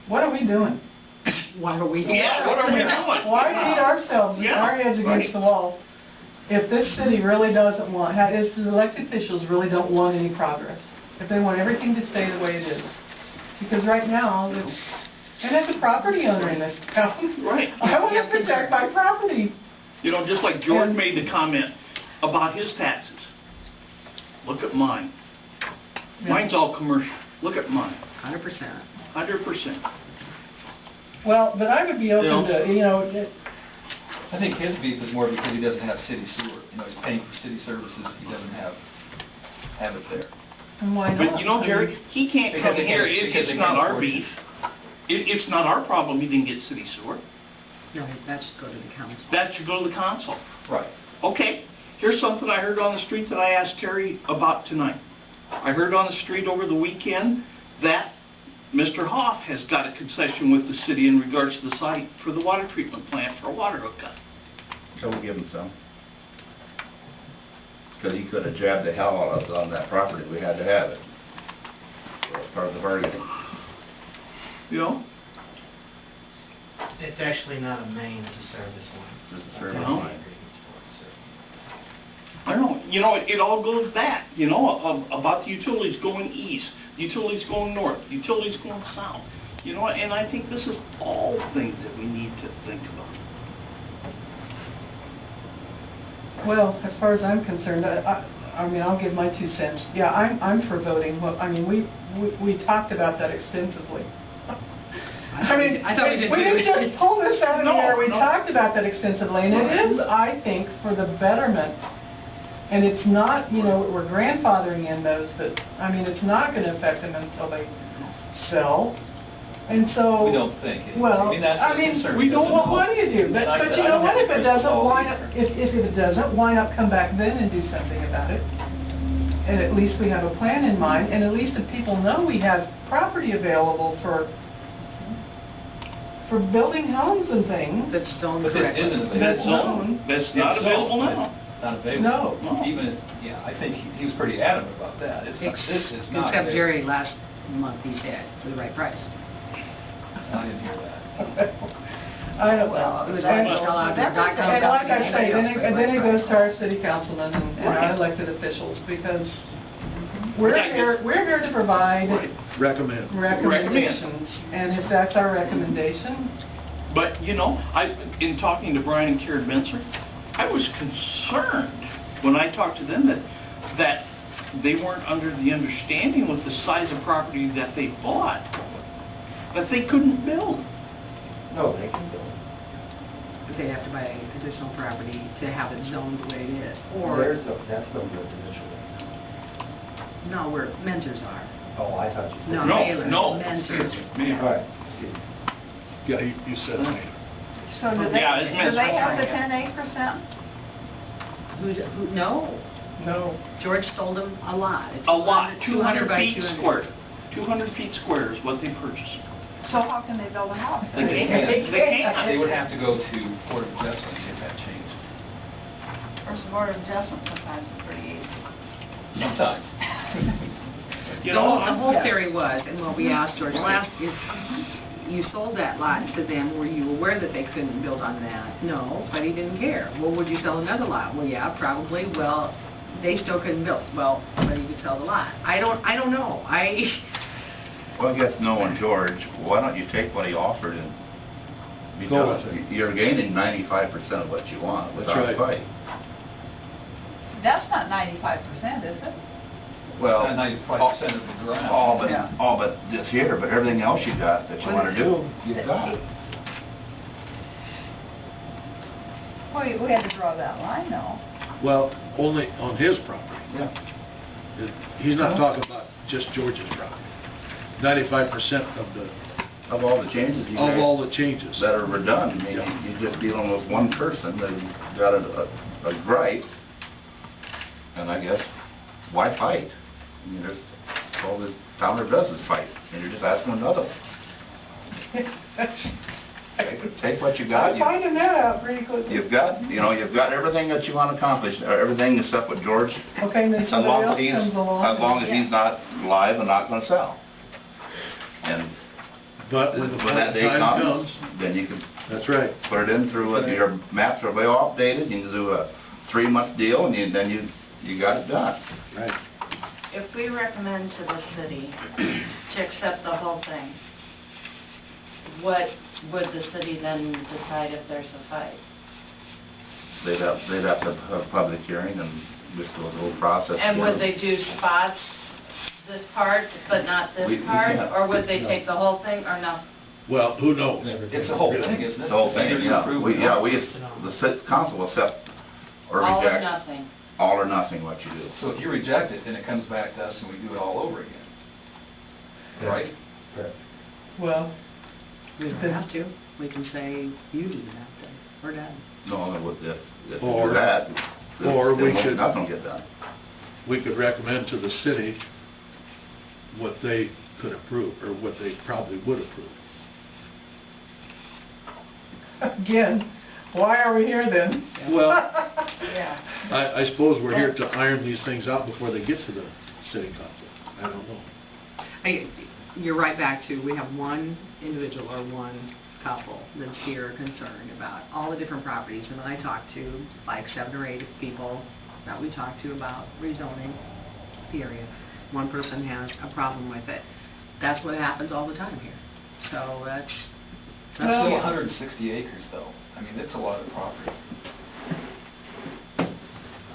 What are we doing? Why are we here? Yeah, what are we doing? Why beat ourselves, Yeah, our heads against right. the wall? If this city really doesn't want, if the elected officials really don't want any progress, if they want everything to stay the way it is. Because right now, and as a property owner in this town, Right. I want to protect my property. You know, just like George And- made the comment about his taxes. Look at mine. Mine's all commercial. Look at mine. 100%. 100%. Well, but I would be open to, I think his beef is more because he doesn't have city sewer. You know, he's paying for city services, he doesn't have it there. and why not? But you know, Jerry, he can't Because come they here. can't- because It's they not can't our afford beef. It's not our problem he didn't get city sewer. No, that should go to the council. That should go to the council. Right. Okay, here's something I heard on the street that I asked Terry about tonight. I heard on the street over the weekend that Mr. Hoff has got a concession with the city in regards to the site for the water treatment plant for a water hookup. So we give him some. Because he could have jabbed the hell out of us on that property, we had to have it. So it's part of the bargaining. You know? It's actually not a main, it's a service line. It's a That's service how line. the agreement's for, a service line. I don't know, you know, it all goes back, you know, about the utilities going east, utilities going north, utilities going south. You know, and I think this is all things that we need to think about. Well, as far as I'm concerned, I mean, I'll give my 2 cents. Yeah, I'm for voting. Well, I mean, we talked about that extensively. I mean, I thought we did we too. didn't just pull this out of the No, air. We no. talked about that extensively, and it is, I think, for the betterment. And it's not, you know, we're grandfathering in those, but, I mean, it's not going to affect them until they sell. And so... We don't think. Well, I mean, that's his concern. we He don't doesn't want, know. what do you do? And But, I but said, you I know don't what, have if a it crystal doesn't, ball why either. not, if it doesn't, why not come back then and do something about it? And at least we have a plan in mind, and at least the people know we have property available for building homes and things. That's zoned But this correctly. isn't available. That's zone, that's not It's available zoned, but now. it's Not available. No. No. Even, yeah, I think he was pretty adamant about that. It's not, this is not Except available. Jerry last month, he said, for the right price. I didn't hear that. I don't Well, know. it was And always allowed to and not come like down I to say, anybody else for the then it right goes price. to our city councilmen and our Right. elected officials, because Yeah, we're I guess- here to provide Right. Recommend. recommendations. And if that's our recommendation, But, you know, in talking to Brian and Karen Benser, I was concerned when I talked to them that they weren't under the understanding with the size of property that they bought, that they couldn't build. No, they can build. But they have to buy additional property to have it zoned the way it is. Or, That's no residential. no, where Menzers are. Oh, I thought you said. No, No, Mailer's, no. Menzers. Me. All right. Yeah, you said it. so do Yeah, it's meant- they have the 10%? No, No. George sold them a lot. It's A lot, 200 200 by feet 200. square. 200 feet square is what they purchased. So how can they build a house? They can't. They can't. They would have to go to Board of Adjustment to get that changed. First, Board of Adjustment sometimes is pretty easy. Sometimes. You The know, whole theory was, and what we asked George last, is you sold that lot to them, were you aware that they couldn't build on that? No, but he didn't care. Well, would you sell another lot? Well, yeah, probably. Well, they still couldn't build. Well, but you could sell the lot. I don't know. Well, I guess knowing George, why don't you take what he offered and, Go because with it. you're gaining 95% of what you want without a right. fight. That's not 95%, is it? Well, Not 95% of the ground. all but this here, but everything else you got that you want to do, you've got. We had to draw that line, though. Well, only on his property. Yeah. He's not talking about just George's property. 95% Of all the changes you of all got the changes. that are redundant, I mean, Yeah. you're just dealing with one person that got a gripe, and I guess, why fight? I mean, there's, all this town does is fight, and you're just asking another one. Take what you got. I'm finding that out pretty quickly. You've got everything that you want to accomplish, or everything except what George, Okay, then as long somebody as else he's, comes along. as long as he's not live and not going to sell. And But when when that day time comes, then you can That's right. put it in through, your maps are way all updated, you can do a 3-month deal, and then you got it done. Right. If we recommend to the city to accept the whole thing, what would the city then decide if there's a fight? They'd have to have a public hearing and just go the whole process. And would they do spots, this part, but not We- this we part? can't. Or would they take the whole thing, or no? Well, who knows? It's the whole thing, isn't it? The whole thing, Either you yeah. approve We, it or yeah, not. we, the city council will accept or All or reject, nothing? all or nothing what you do. So if you reject it, then it comes back to us and we do it all over again. Right? Correct. Well, We don't have to. We can say, you do that, then. We're done. No, it would, if you do Or- that, or we then could- nothing will get done. We could recommend to the city what they could approve, or what they probably would approve. again, why are we here then? Well, Yeah. I suppose we're here to iron these things out before they get to the city council. I don't know. Hey, you're right back to, we have one individual or one couple that's here concerned about all the different properties. And I talked to like 7 or 8 people that we talked to about rezoning, period. One person has a problem with it. That's what happens all the time here. So that's That's still it. 160 acres though. I mean, it's a lot of property.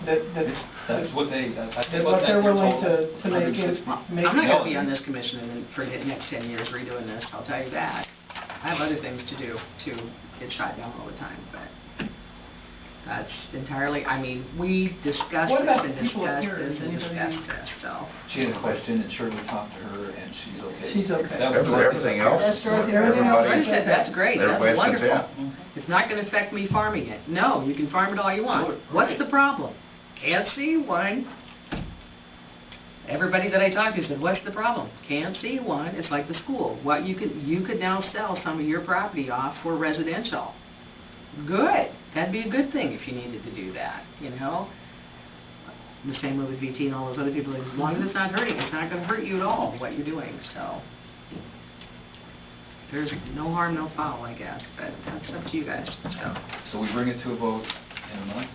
That's what they, What they're willing to make it, make I'm not it. gonna be on this commission and for the next 10 years redoing this, I'll tell you that. I have other things to do to get shot down all the time, but that's entirely, I mean, we discussed What this about and the people up discussed here? this and Does anybody- discussed this, so. She had a question and Shirley talked to her and she's okay. She's okay. That was Everything else, That's Dorothy, everything else I everybody, said, that's great, that's everybody's wonderful. content. It's not gonna affect me farming it. No, you can farm it all you want. What's the problem? Can't see one. Everybody that I talked to said, what's the problem? Can't see one. It's like the school. What you could now sell some of your property off for residential. Good. That'd be a good thing if you needed to do that, you know? The same way with VT and all those other people, as long as it's not hurting, it's not gonna hurt you at all, what you're doing, so. There's no harm, no foul, I guess, but that's up to you guys, so. So we bring it to a vote in a month?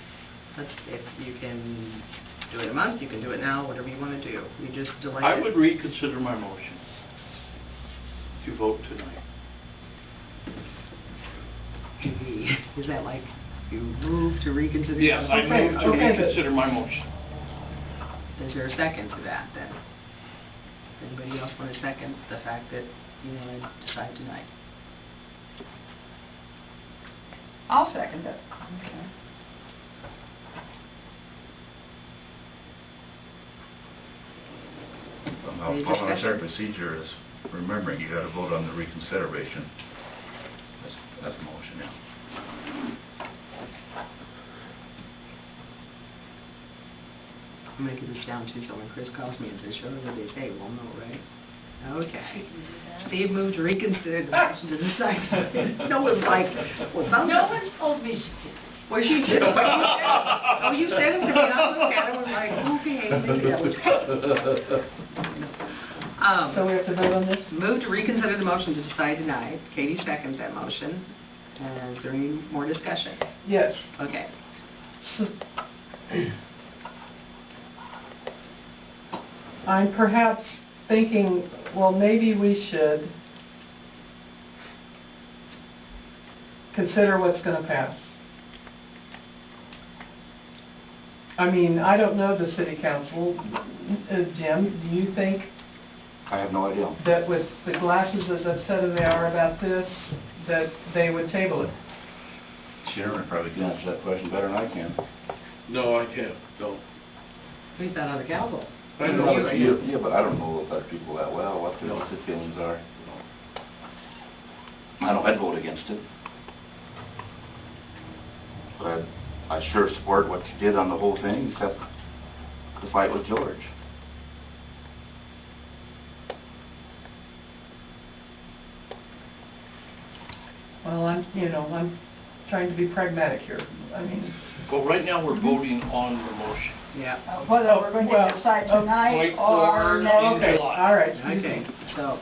If you can do it in a month, you can do it now, whatever you want to do. You just delay it. I would reconsider my motion to vote tonight. Is that like you move to reconsider? your Yes, I motion? move to Okay, but- reconsider my motion. Is there a second to that then? Anybody else want to second the fact that you want to decide tonight? I'll second it. Somehow Any following discussion? their procedure is remembering you gotta vote on the reconsideration. That's the motion, yeah. I'm making this down too, so when Chris calls me and says, show them they say, well, no, right? Okay. Steve moved to reconsider the motion to decide. No, it's like, well, thumbs No up. one told me she did. Well, she did. Oh, you said it to me, and I looked at it, and was like, okay, maybe that was. So we have to vote on this? Move to reconsider the motion to decide tonight. Katie seconds that motion. Is there any more discussion? Yes. Okay. I'm perhaps thinking, well, maybe we should consider what's gonna pass. I mean, I don't know the city council. Jim, do you think I have no idea. that with the glasses as upset as they are about this, that they would table it? Sharon probably can answer that question better than I can. No, I can't, no. Who's that on the council? I know yeah, but I don't know other people that well, what their opinions are. I know I'd vote against it. But I sure support what you did on the whole thing, except the fight with George. Well, I'm trying to be pragmatic here. I mean, Well, right now, we're voting on the motion. Yeah. Whether we're going Well, to decide oh, tonight or or in next. okay, July. all right, excuse Okay, me. so